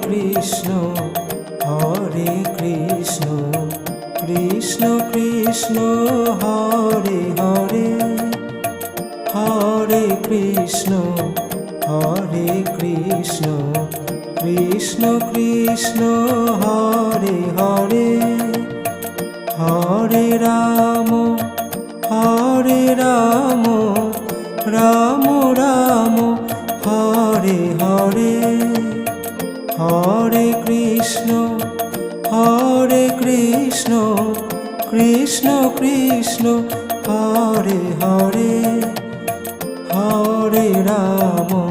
Krishna Hare Krishna Krishna Krishna Hare Hare Hare Krishna Krishna Krishna Hare Hare Hare Ram Ram Ram Hare Hare Hare Krishna Krishna Krishna Hare Hare Hare Ram